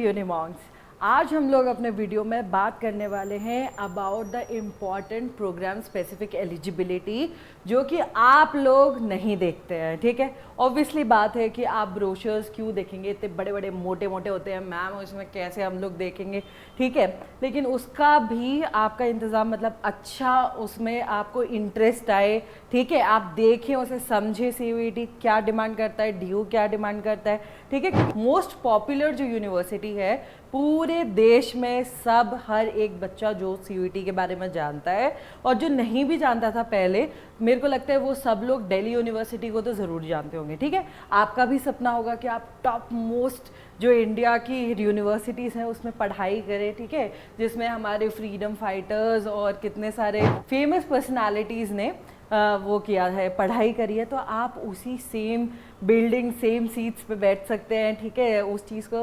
यूनिमॉन्क्स। आज हम लोग अपने वीडियो में बात करने वाले हैं about the important programme specific eligibility, जो कि आप लोग नहीं देखते हैं। ठीक है, ऑब्वियसली बात है कि आप ब्रोशर्स क्यों देखेंगे, इतने बड़े बड़े मोटे मोटे होते हैं मैम, उसमें कैसे हम लोग देखेंगे। ठीक है, लेकिन उसका भी आपका इंतज़ाम, मतलब अच्छा उसमें आपको इंटरेस्ट आए, ठीक है, आप देखें उसे, समझे सीयूईटी क्या डिमांड करता है, डीयू क्या डिमांड करता है। ठीक है, मोस्ट पॉपुलर जो यूनिवर्सिटी है पूरे देश में, सब हर एक बच्चा जो सीयूईटी के बारे में जानता है, और जो नहीं भी जानता था पहले, मेरे को लगता है वो सब लोग दिल्ली यूनिवर्सिटी को तो ज़रूर जानते होंगे। ठीक है, आपका भी सपना होगा कि आप टॉप मोस्ट जो इंडिया की यूनिवर्सिटीज़ हैं उसमें पढ़ाई करें। ठीक है, जिसमें हमारे फ्रीडम फाइटर्स और कितने सारे फेमस पर्सनालिटीज़ ने वो किया है, पढ़ाई करी है, तो आप उसी सेम बिल्डिंग सेम सीट्स पे बैठ सकते हैं। ठीक है, उस चीज़ को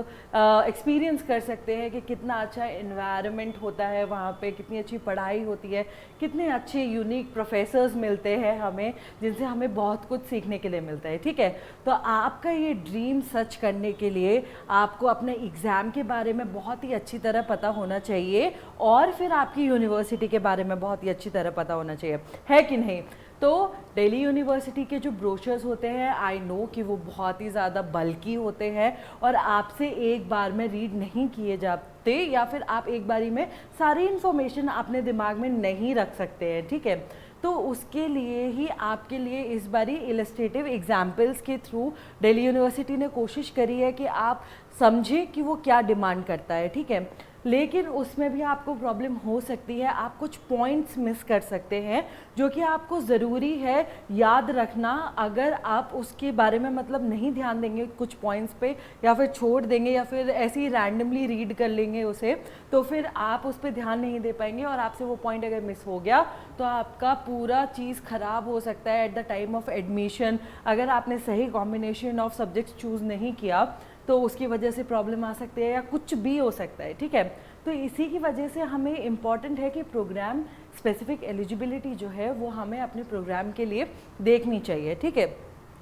एक्सपीरियंस कर सकते हैं कि कितना अच्छा एनवायरनमेंट होता है वहाँ पे, कितनी अच्छी पढ़ाई होती है, कितने अच्छे यूनिक प्रोफेसर्स मिलते हैं हमें, जिनसे हमें बहुत कुछ सीखने के लिए मिलता है। ठीक है, तो आपका ये ड्रीम सच करने के लिए आपको अपने एग्ज़ाम के बारे में बहुत ही अच्छी तरह पता होना चाहिए, और फिर आपकी यूनिवर्सिटी के बारे में बहुत ही अच्छी तरह पता होना चाहिए, है कि नहीं। तो दिल्ली यूनिवर्सिटी के जो ब्रोशर्स होते हैं, आई नो कि वो बहुत ही ज़्यादा बल्कि होते हैं और आपसे एक बार में रीड नहीं किए जाते, या फिर आप एक बारी में सारी इन्फॉर्मेशन अपने दिमाग में नहीं रख सकते हैं। ठीक है, तो उसके लिए ही आपके लिए इस बारी इलस्ट्रेटिव एग्जाम्पल्स के थ्रू दिल्ली यूनिवर्सिटी ने कोशिश करी है कि आप समझें कि वो क्या डिमांड करता है। ठीक है, लेकिन उसमें भी आपको प्रॉब्लम हो सकती है, आप कुछ पॉइंट्स मिस कर सकते हैं जो कि आपको ज़रूरी है याद रखना। अगर आप उसके बारे में मतलब नहीं ध्यान देंगे कुछ पॉइंट्स पे, या फिर छोड़ देंगे, या फिर ऐसे ही रैंडमली रीड कर लेंगे उसे, तो फिर आप उस पर ध्यान नहीं दे पाएंगे, और आपसे वो पॉइंट अगर मिस हो गया तो आपका पूरा चीज़ ख़राब हो सकता है at the time of admission. अगर आपने सही कॉम्बिनेशन ऑफ सब्जेक्ट्स चूज़ नहीं किया तो उसकी वजह से प्रॉब्लम आ सकती है, या कुछ भी हो सकता है। ठीक है, तो इसी की वजह से हमें इम्पॉर्टेंट है कि प्रोग्राम स्पेसिफिक एलिजिबिलिटी जो है वो हमें अपने प्रोग्राम के लिए देखनी चाहिए। ठीक है,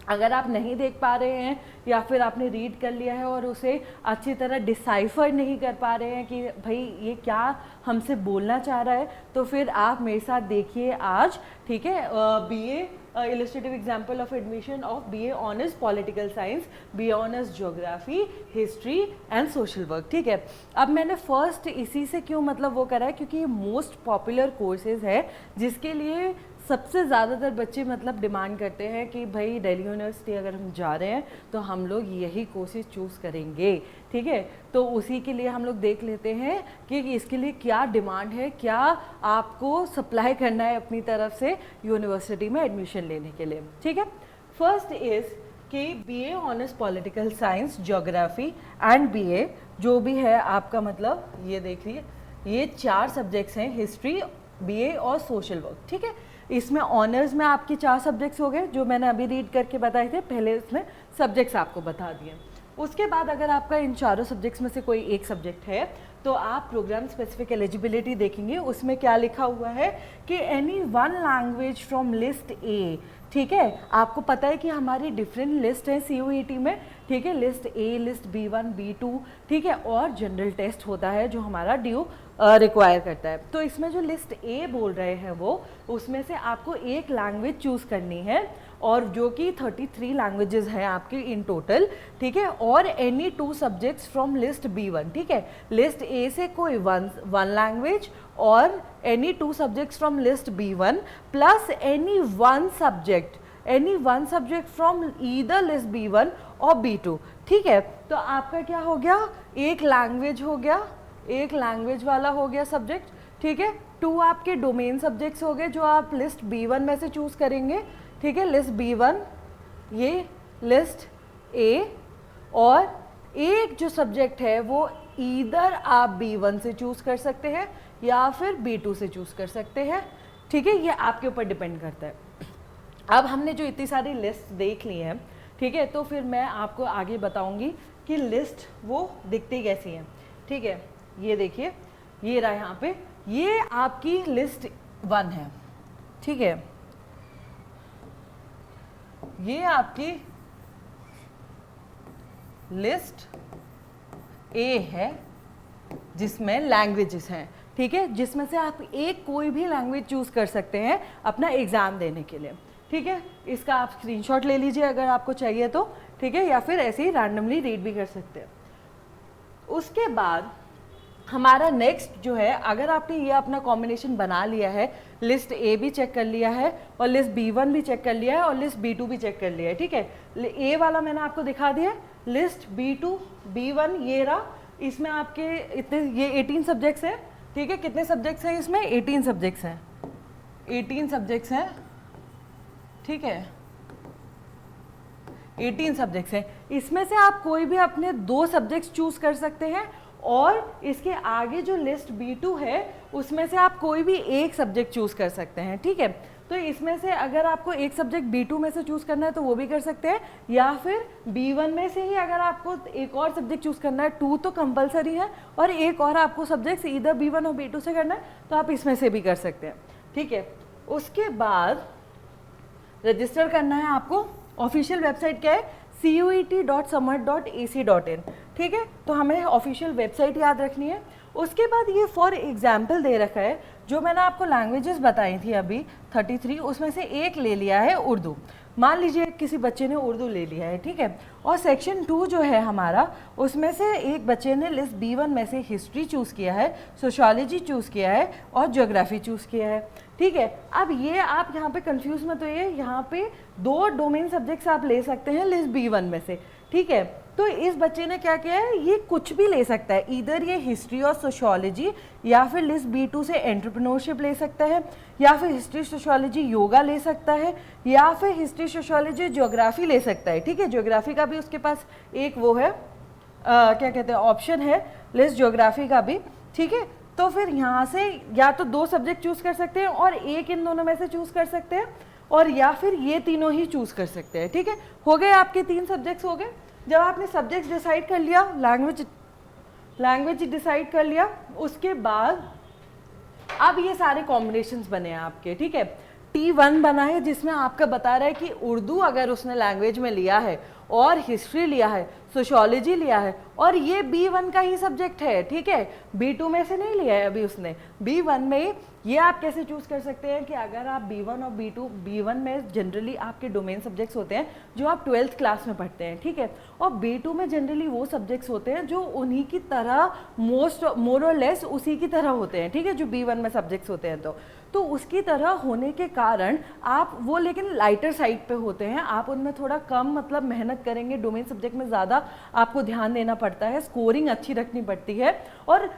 अगर आप नहीं देख पा रहे हैं, या फिर आपने रीड कर लिया है और उसे अच्छी तरह डिसाइफर नहीं कर पा रहे हैं कि भाई ये क्या हमसे बोलना चाह रहा है, तो फिर आप मेरे साथ देखिए आज। ठीक है, BA illustrative example of admission of BA honours political science, BA honours geography, history and social work. ठीक है, अब मैंने फर्स्ट इसी से क्यों मतलब वो करा है, क्योंकि ये मोस्ट पॉपुलर कोर्सेज है जिसके लिए सबसे ज़्यादातर बच्चे मतलब डिमांड करते हैं कि भाई दिल्ली यूनिवर्सिटी अगर हम जा रहे हैं तो हम लोग यही कोर्सेज चूज़ करेंगे। ठीक है, तो उसी के लिए हम लोग देख लेते हैं कि इसके लिए क्या डिमांड है, क्या आपको सप्लाई करना है अपनी तरफ से यूनिवर्सिटी में एडमिशन लेने के लिए। ठीक है, फर्स्ट इज़ कि BA honours political science, geography and BA जो भी है आपका, मतलब ये देखिए ये 4 सब्जेक्ट्स हैं, हिस्ट्री, बीए और सोशल वर्क। ठीक है, इसमें ऑनर्स में आपके 4 सब्जेक्ट्स हो गए जो मैंने अभी रीड करके बताए थे, पहले इसमें सब्जेक्ट्स आपको बता दिए। उसके बाद अगर आपका इन चारों सब्जेक्ट्स में से कोई एक सब्जेक्ट है तो आप प्रोग्राम स्पेसिफिक एलिजिबिलिटी देखेंगे। उसमें क्या लिखा हुआ है कि any one language from list A. ठीक है, आपको पता है कि हमारी डिफरेंट लिस्ट है सीयूईटी में। ठीक है, list A, list B1, B2, ठीक है, और जनरल टेस्ट होता है जो हमारा ड्यू रिक्वायर करता है। तो इसमें जो लिस्ट ए बोल रहे हैं वो, उसमें से आपको एक लैंग्वेज चूज़ करनी है, और जो कि 33 लैंग्वेजेस हैं आपकी इन टोटल। ठीक है, और any 2 subjects from list B1। ठीक है, लिस्ट ए से कोई वन लैंग्वेज, और any 2 subjects from list B1 plus any one subject from either list B1 और B2। ठीक है, तो आपका क्या हो गया, एक लैंग्वेज हो गया, एक लैंग्वेज वाला हो गया सब्जेक्ट। ठीक है, 2 आपके डोमेन सब्जेक्ट्स हो गए जो आप लिस्ट B1 में से चूज़ करेंगे। ठीक है, लिस्ट B1, ये लिस्ट A, और एक जो सब्जेक्ट है वो ईदर आप B1 से चूज़ कर सकते हैं या फिर B2 से चूज़ कर सकते हैं। ठीक है, ये आपके ऊपर डिपेंड करता है। अब हमने जो इतनी सारी लिस्ट देख ली हैं, ठीक है, तो फिर मैं आपको आगे बताऊंगी कि लिस्ट वो दिखती कैसी है। ठीक है, ये देखिए, ये रहा यहाँ पे, ये आपकी लिस्ट 1 है। ठीक है, ये आपकी लिस्ट ए है जिसमें लैंग्वेजेस हैं, ठीक है, जिसमें से आप एक कोई भी लैंग्वेज चूज कर सकते हैं अपना एग्जाम देने के लिए, ठीक है। इसका आप स्क्रीनशॉट ले लीजिए अगर आपको चाहिए तो, ठीक है, या फिर ऐसे ही रैंडमली रीड भी कर सकते हैं। उसके बाद हमारा नेक्स्ट जो है, अगर आपने ये अपना कॉम्बिनेशन बना लिया है, लिस्ट ए भी चेक कर लिया है और लिस्ट B1 भी चेक कर लिया है और लिस्ट B2 भी चेक कर लिया है, ठीक है। ए वाला मैंने आपको दिखा दिया, लिस्ट B2 B1 ये रहा, इसमें आपके इतने ये 18 सब्जेक्ट्स हैं, ठीक है। कितने सब्जेक्ट्स हैं इसमें? 18 सब्जेक्ट्स हैं, 18 सब्जेक्ट्स हैं, ठीक है, 18 सब्जेक्ट्स हैं। इसमें से आप कोई भी अपने 2 सब्जेक्ट्स चूज कर सकते हैं और इसके आगे जो लिस्ट B2 है उसमें से आप कोई भी एक सब्जेक्ट चूज कर सकते हैं, ठीक है। तो इसमें से अगर आपको एक सब्जेक्ट B2 में से चूज करना है तो वो भी कर सकते हैं, या फिर B1 में से ही अगर आपको एक और सब्जेक्ट चूज करना है, 2 तो कंपलसरी है, और एक और आपको सब्जेक्ट इधर B1 और B2 से करना है तो आप इसमें से भी कर सकते हैं, ठीक है। उसके बाद रजिस्टर करना है आपको। ऑफिशियल वेबसाइट क्या है? cuet.summer.ac.in, ठीक है। तो हमें ऑफिशियल वेबसाइट याद रखनी है। उसके बाद ये फॉर एग्जाम्पल दे रखा है, जो मैंने आपको लैंग्वेजेस बताई थी अभी 33, उसमें से एक ले लिया है उर्दू। मान लीजिए किसी बच्चे ने उर्दू ले लिया है, ठीक है, और सेक्शन 2 जो है हमारा, उसमें से एक बच्चे ने लिस्ट B1 में से हिस्ट्री चूज़ किया है, सोशियोलॉजी चूज़ किया है और ज्योग्राफी चूज़ किया है, ठीक है। अब ये आप यहाँ पे कंफ्यूज मत होइए, यहाँ पे 2 डोमेन सब्जेक्ट्स आप ले सकते हैं लिस्ट B1 में से, ठीक है। तो इस बच्चे ने क्या किया है, ये कुछ भी ले सकता है, इधर ये हिस्ट्री और सोशियोलॉजी, या फिर लिस्ट B2 से एंटरप्रेन्योरशिप ले सकता है, या फिर हिस्ट्री सोशियोलॉजी योगा ले सकता है, या फिर हिस्ट्री सोशियोलॉजी ज्योग्राफी ले सकता है, ठीक है। ज्योग्राफी का भी उसके पास एक वो है क्या कहते हैं ऑप्शन है, लिस्ट ज्योग्राफी का भी, ठीक है। तो फिर यहाँ से या तो 2 सब्जेक्ट चूज कर सकते हैं और एक इन दोनों में से चूज कर सकते हैं, और या फिर ये तीनों ही चूज कर सकते हैं, ठीक है। हो गए आपके 3 सब्जेक्ट्स हो गए। जब आपने सब्जेक्ट डिसाइड कर लिया, लैंग्वेज डिसाइड कर लिया, उसके बाद अब ये सारे कॉम्बिनेशंस बने हैं आपके, ठीक है। T1 बना है जिसमें आपका बता रहा है कि उर्दू अगर उसने लैंग्वेज में लिया है और हिस्ट्री लिया है, सोशियोलॉजी लिया है, और ये B1 का ही सब्जेक्ट है, ठीक है, B2 में से नहीं लिया है अभी उसने, B1 में। ये आप कैसे चूज कर सकते हैं कि अगर आप B1 और B2, B1 में जनरली आपके डोमेन सब्जेक्ट्स होते हैं जो आप 12th क्लास में पढ़ते हैं, ठीक है, और B2 में जनरली वो सब्जेक्ट्स होते हैं जो उन्हीं की तरह मोर और लेस उसी की तरह होते हैं, ठीक है, जो B1 में सब्जेक्ट्स होते हैं। तो उसकी तरह होने के कारण आप वो लेकिन लाइटर साइड पे होते हैं, आप उनमें थोड़ा कम मतलब मेहनत करेंगे, डोमेन सब्जेक्ट में ज़्यादा आपको ध्यान देना पड़ता है, स्कोरिंग अच्छी रखनी पड़ती है, और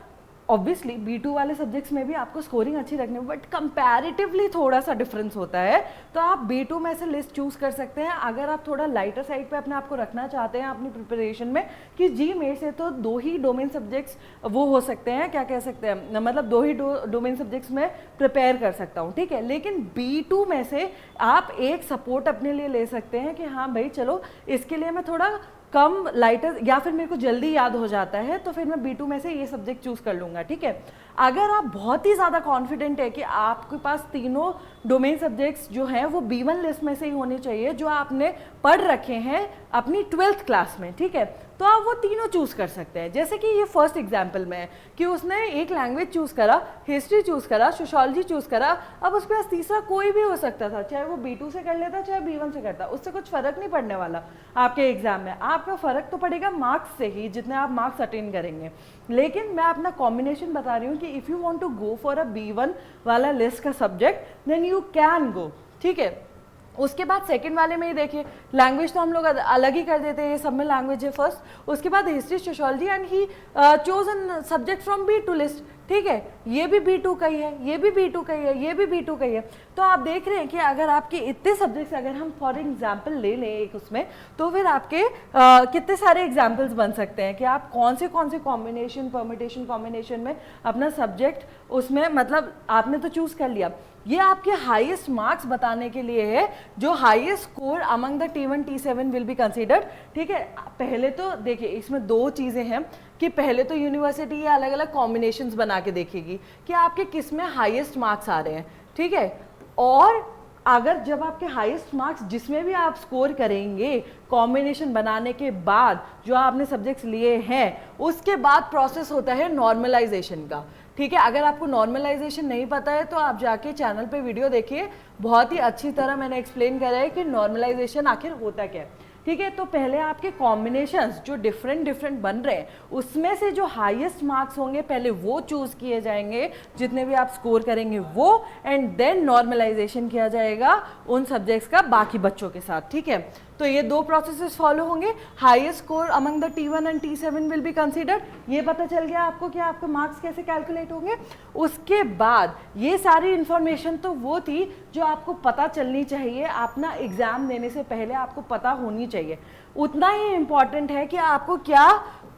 ऑब्वियसली B2 वाले सब्जेक्ट्स में भी आपको स्कोरिंग अच्छी रखनी है, बट कंपैरेटिवली थोड़ा सा डिफरेंस होता है। तो आप B2 में से लिस्ट चूज कर सकते हैं अगर आप थोड़ा लाइटर साइड पे अपने आप को रखना चाहते हैं अपनी प्रिपरेशन में, कि जी मेरे से तो 2 ही डोमेन सब्जेक्ट्स वो हो सकते हैं, क्या कह सकते हैं, मतलब 2 ही डोमेन सब्जेक्ट्स में प्रिपेयर कर सकता हूँ, ठीक है। लेकिन B2 में से आप एक सपोर्ट अपने लिए ले सकते हैं कि हाँ भाई चलो इसके लिए मैं थोड़ा कम लाइटर, या फिर मेरे को जल्दी याद हो जाता है तो फिर मैं B2 में से ये सब्जेक्ट चूज कर लूँगा, ठीक है। अगर आप बहुत ही ज़्यादा कॉन्फिडेंट है कि आपके पास तीनों डोमेन सब्जेक्ट्स जो हैं वो B1 लिस्ट में से ही होने चाहिए जो आपने पढ़ रखे हैं अपनी 12th क्लास में, ठीक है, तो आप वो तीनों चूज़ कर सकते हैं। जैसे कि ये फर्स्ट एग्जाम्पल में है कि उसने एक लैंग्वेज चूज़ करा, हिस्ट्री चूज़ करा, सोशियोलॉजी चूज़ करा, अब उसके पास तीसरा कोई भी हो सकता था, चाहे वो B2 से कर लेता चाहे B1 से करता, उससे कुछ फ़र्क नहीं पड़ने वाला आपके एग्जाम में। आपका फ़र्क तो पड़ेगा मार्क्स से ही, जितने आप मार्क्स अटेन करेंगे। लेकिन मैं अपना कॉम्बिनेशन बता रही हूँ कि if you want to go for a B1 वाला लिस्ट का subject then you can go, ठीक है। उसके बाद सेकंड वाले में ही देखिए, लैंग्वेज तो हम लोग अलग ही कर देते हैं, ये सब में लैंग्वेज है फर्स्ट, उसके बाद history sociology, and he chosen subject from B2 list, ठीक है, ये भी B2 का ही है, ये भी B2 का ही है, ये भी B2 का ही है। तो आप देख रहे हैं कि अगर आपके इतने सब्जेक्ट्स अगर हम फॉर एग्जाम्पल ले लें एक उसमें, तो फिर आपके कितने सारे एग्जाम्पल्स बन सकते हैं कि आप कौन से कॉम्बिनेशन परमिटेशन कॉम्बिनेशन में अपना सब्जेक्ट उसमें मतलब आपने तो चूज कर लिया। ये आपके हाईएस्ट मार्क्स बताने के लिए है, जो highest score among the T1 T7 will be considered, ठीक है। पहले तो देखिए इसमें 2 चीज़ें हैं कि पहले तो यूनिवर्सिटी ये अलग अलग कॉम्बिनेशंस बना के देखेगी कि आपके किस में हाईएस्ट मार्क्स आ रहे हैं, ठीक है, और अगर जब आपके हाईएस्ट मार्क्स जिसमें भी आप स्कोर करेंगे कॉम्बिनेशन बनाने के बाद जो आपने सब्जेक्ट्स लिए हैं, उसके बाद प्रोसेस होता है नॉर्मलाइजेशन का। ठीक है, अगर आपको नॉर्मलाइजेशन नहीं पता है तो आप जाके चैनल पे वीडियो देखिए, बहुत ही अच्छी तरह मैंने एक्सप्लेन करा है कि नॉर्मलाइजेशन आखिर होता क्या है। ठीक है, तो पहले आपके कॉम्बिनेशंस जो डिफरेंट बन रहे हैं उसमें से जो हाईएस्ट मार्क्स होंगे पहले वो चूज किए जाएंगे, जितने भी आप स्कोर करेंगे वो, एंड देन नॉर्मलाइजेशन किया जाएगा उन सब्जेक्ट्स का बाकी बच्चों के साथ। ठीक है, तो ये दो प्रोसेसेस फॉलो होंगे। Highest score among the T1 and T7 will be considered. ये पता चल गया आपको कि आपके मार्क्स कैसे कैलकुलेट होंगे। उसके बाद ये सारी इंफॉर्मेशन तो वो थी जो आपको पता चलनी चाहिए, अपना एग्जाम देने से पहले आपको पता होनी चाहिए। उतना ही इम्पॉर्टेंट है कि आपको क्या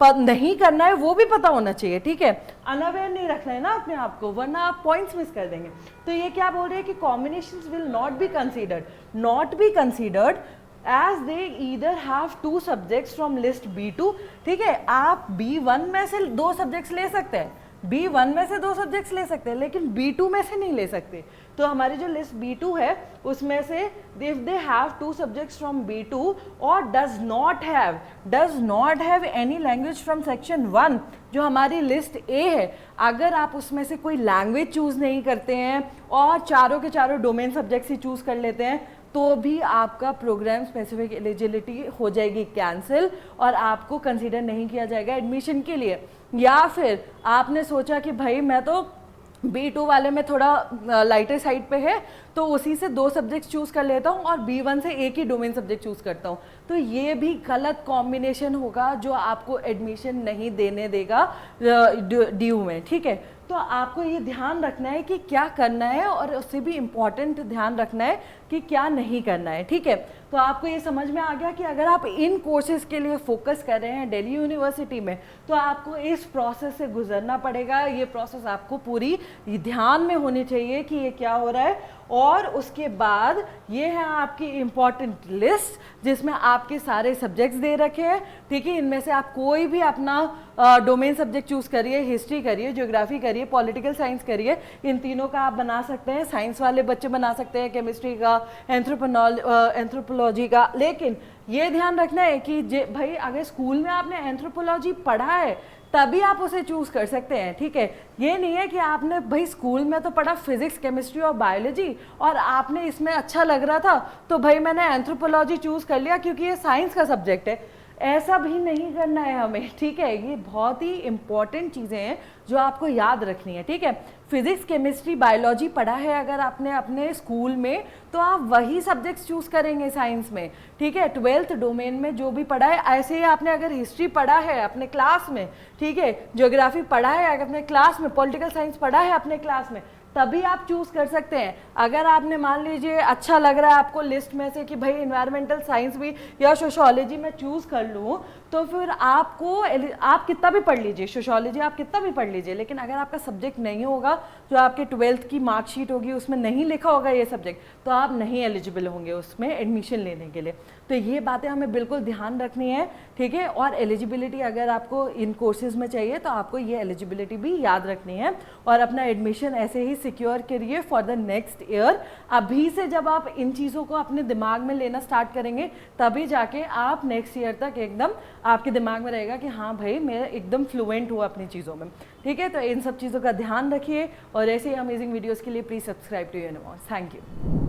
नहीं करना है वो भी पता होना चाहिए। ठीक है, अनअवेयर नहीं रखना है ना अपने आप को, वरना आप पॉइंट्स मिस कर देंगे। तो ये क्या बोल रहे हैं कि combinations will not be considered as they either have 2 subjects from list B2। ठीक है, आप B1 में से 2 सब्जेक्ट्स ले सकते हैं, B1 में से 2 सब्जेक्ट्स ले सकते हैं, लेकिन B2 में से नहीं ले सकते। तो हमारी जो लिस्ट B2 है उसमें से if they have 2 subjects from B2 और does not have any language from section 1, जो हमारी लिस्ट A है, अगर आप उसमें से कोई लैंग्वेज चूज नहीं करते हैं और चारों के चारों डोमेन सब्जेक्ट्स ही चूज कर लेते हैं, तो भी आपका प्रोग्राम स्पेसिफिक एलिजिबिलिटी हो जाएगी कैंसिल और आपको कंसीडर नहीं किया जाएगा एडमिशन के लिए। या फिर आपने सोचा कि भाई मैं तो B2 वाले में थोड़ा लाइटर साइड पे है तो उसी से 2 सब्जेक्ट्स चूज कर लेता हूँ और B1 से एक ही डोमेन सब्जेक्ट चूज करता हूँ, तो ये भी गलत कॉम्बिनेशन होगा जो आपको एडमिशन नहीं देने देगा DU में। ठीक है, तो आपको ये ध्यान रखना है कि क्या करना है और उससे भी इम्पॉर्टेंट ध्यान रखना है कि क्या नहीं करना है। ठीक है, तो आपको ये समझ में आ गया कि अगर आप इन कोर्सेज के लिए फोकस कर रहे हैं दिल्ली यूनिवर्सिटी में तो आपको इस प्रोसेस से गुजरना पड़ेगा। ये प्रोसेस आपको पूरी ध्यान में होनी चाहिए कि ये क्या हो रहा है। और उसके बाद ये है आपकी इम्पॉर्टेंट लिस्ट जिसमें आपके सारे सब्जेक्ट्स दे रखे हैं। ठीक है, इनमें से आप कोई भी अपना डोमेन सब्जेक्ट चूज करिए, हिस्ट्री करिए, ज्योग्राफी करिए, पॉलिटिकल साइंस करिए, इन तीनों का आप बना सकते हैं। साइंस वाले बच्चे बना सकते हैं केमिस्ट्री का, एंथ्रोपोलॉजी का। लेकिन ये ध्यान रखना है कि भाई अगर स्कूल में आपने एंथ्रोपोलॉजी पढ़ा है तभी आप उसे चूज कर सकते हैं। ठीक है, ये नहीं है कि आपने भाई स्कूल में तो पढ़ा फिजिक्स, केमिस्ट्री और बायोलॉजी और आपने इसमें अच्छा लग रहा था तो भाई मैंने एंथ्रोपोलॉजी चूज कर लिया क्योंकि ये साइंस का सब्जेक्ट है। ऐसा भी नहीं करना है हमें। ठीक है, ये बहुत ही इंपॉर्टेंट चीज़ें हैं जो आपको याद रखनी है। ठीक है, फिजिक्स, केमिस्ट्री, बायोलॉजी पढ़ा है अगर आपने अपने स्कूल में तो आप वही सब्जेक्ट्स चूज करेंगे साइंस में। ठीक है, 12th डोमेन में जो भी पढ़ा है, ऐसे ही आपने अगर हिस्ट्री पढ़ा है अपने क्लास में, ठीक है, ज्योग्राफी पढ़ा है अपने क्लास में, पॉलिटिकल साइंस पढ़ा है अपने क्लास में, तभी आप चूज कर सकते हैं। अगर आपने मान लीजिए अच्छा लग रहा है आपको लिस्ट में से कि भाई इन्वायरमेंटल साइंस भी या सोशियोलॉजी में चूज कर लूँ, तो फिर आप कितना भी पढ़ लीजिए, सोशियोलॉजी आप कितना भी पढ़ लीजिए, लेकिन अगर आपका सब्जेक्ट नहीं होगा, जो आपके 12th की मार्कशीट होगी उसमें नहीं लिखा होगा ये सब्जेक्ट, तो आप नहीं एलिजिबल होंगे उसमें एडमिशन लेने के लिए। तो ये बातें हमें बिल्कुल ध्यान रखनी है। ठीक है, और एलिजिबिलिटी अगर आपको इन कोर्सेज में चाहिए तो आपको ये एलिजिबिलिटी भी याद रखनी है और अपना एडमिशन ऐसे ही सिक्योर करिए फॉर द नेक्स्ट ईयर। अभी से जब आप इन चीज़ों को अपने दिमाग में लेना स्टार्ट करेंगे तभी जाके आप नेक्स्ट ईयर तक एकदम आपके दिमाग में रहेगा कि हाँ भाई मैं एकदम फ्लुएंट हूँ अपनी चीज़ों में। ठीक है, तो इन सब चीज़ों का ध्यान रखिए और ऐसे ही अमेजिंग वीडियोज़ के लिए please subscribe to Universe. Thank you.